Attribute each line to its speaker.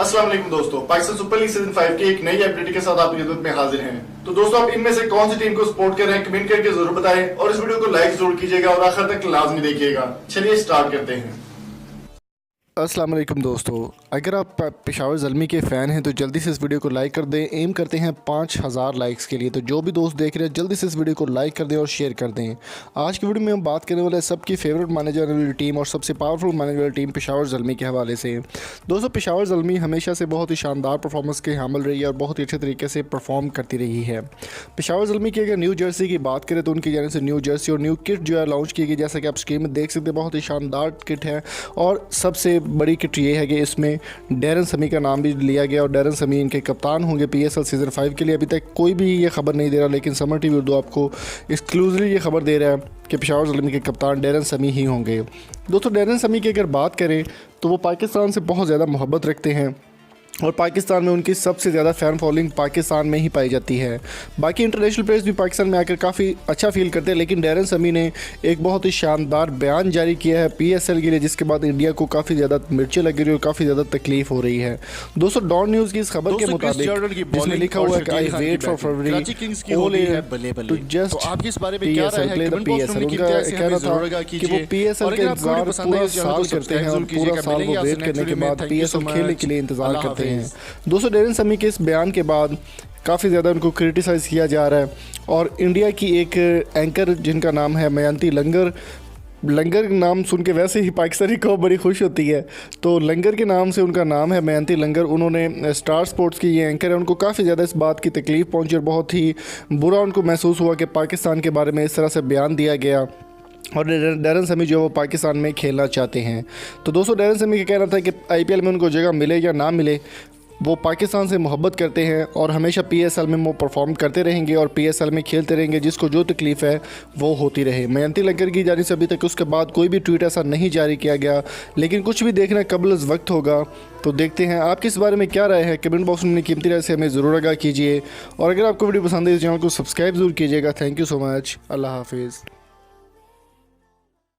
Speaker 1: अस्सलाम वालेकुम दोस्तों, पाकिस्तान सुपर लीग सीजन 5 की एक नई अपडेट के साथ आपकी खिदमत में हाजिर हैं। तो दोस्तों, आप इनमें से कौन सी टीम को सपोर्ट कर रहे हैं कमेंट करके जरूर बताएं और इस वीडियो को लाइक जरूर कीजिएगा और आखिर तक लाजमी देखिएगा। चलिए स्टार्ट करते हैं।
Speaker 2: अस्सलाम वालेकुम दोस्तों, अगर आप पेशावर ज़ल्मी के फ़ैन हैं तो जल्दी से इस वीडियो को लाइक कर दें। एम करते हैं 5000 लाइक्स के लिए। तो जो भी दोस्त देख रहे हैं जल्दी से इस वीडियो को लाइक कर दें और शेयर कर दें। आज की वीडियो में हम बात करने वाले सबकी फेवरेट माने जाने वाली टीम और सबसे पावरफुल माने वाली टीम पेशावर ज़ल्मी के हवाले से। दोस्तों, पेशावर ज़ल्मी हमेशा से बहुत ही शानदार परफॉर्मेंस के हामिल रही है और बहुत ही अच्छे तरीके से परफॉर्म करती रही है। पेशावर ज़ल्मी की अगर न्यू जर्सी की बात करें तो उनकी जाने से न्यू जर्सी और न्यू किट जो है लॉन्च की गई, जैसा कि आप स्क्रीन में देख सकते हैं। बहुत ही शानदार किट है और सबसे बड़ी किट ये है कि इसमें डैरन समी का नाम भी लिया गया और डैरन समी इनके कप्तान होंगे PSL सीज़न 5 के लिए। अभी तक कोई भी ये खबर नहीं दे रहा, लेकिन समर टीवी उर्दू आपको एक्सक्लूसिवली ये खबर दे रहा है कि पेशावर ज़ल्मी के कप्तान डैरन समी ही होंगे। दोस्तों, डैरन समी की अगर बात करें तो वो पाकिस्तान से बहुत ज़्यादा मोहब्बत रखते हैं और पाकिस्तान में उनकी सबसे ज़्यादा फ़ैन फॉलोइंग पाकिस्तान में ही पाई जाती है। बाकी इंटरनेशनल प्लेयर्स भी पाकिस्तान में आकर काफ़ी अच्छा फील करते हैं, लेकिन डैरन समी ने एक बहुत ही शानदार बयान जारी किया है PSL के लिए, जिसके बाद इंडिया को काफ़ी ज़्यादा मिर्चें लग रही है और काफ़ी ज़्यादा तकलीफ हो रही है। दोस्तों, डॉन न्यूज़ की इस खबर के मुताबिक जिसमें लिखा हुआ है कि I wait for February to just play the PSL। उनका कहना था कि वो PSL का इंतजार पूरा साल करते हैं और पूरा साल वो वेट करने के बाद PSL खेलने के लिए इंतजार करते हैं। दोस्तों, डैरन समी के इस बयान के बाद काफ़ी ज़्यादा उनको क्रिटिसाइज़ किया जा रहा है और इंडिया की एक एंकर जिनका नाम है मयंती लंगर नाम सुन के वैसे ही पाकिस्तानी को बड़ी खुश होती है। तो लंगर के नाम से उनका नाम है मयंती लंगर। उन्होंने स्टार स्पोर्ट्स की ये एंकर है, उनको काफ़ी ज़्यादा इस बात की तकलीफ़ पहुंची और बहुत ही बुरा उनको महसूस हुआ कि पाकिस्तान के बारे में इस तरह से बयान दिया गया और डैरन समी जो है वो पाकिस्तान में खेलना चाहते हैं। तो दोस्तों, डैरन समी का कहना था कि IPL में उनको जगह मिले या ना मिले, वो पाकिस्तान से मोहब्बत करते हैं और हमेशा PSL में वो परफॉर्म करते रहेंगे और PSL में खेलते रहेंगे। जिसको जो तकलीफ़ है वो होती रहे। मयंती लंगर की जानिब से अभी तक उसके बाद कोई भी ट्वीट ऐसा नहीं जारी किया गया, लेकिन कुछ भी देखना कबल वक्त होगा। तो देखते हैं आपकी इस बारे में क्या राय है। कमेंट बॉक्स में अपनी कीमती राय से हमें ज़रूर आगाह कीजिए और अगर आपको वीडियो पसंद है इस चैनल को सब्सक्राइब ज़रूर कीजिएगा। Thank you so much. अल्लाह हाफिज़।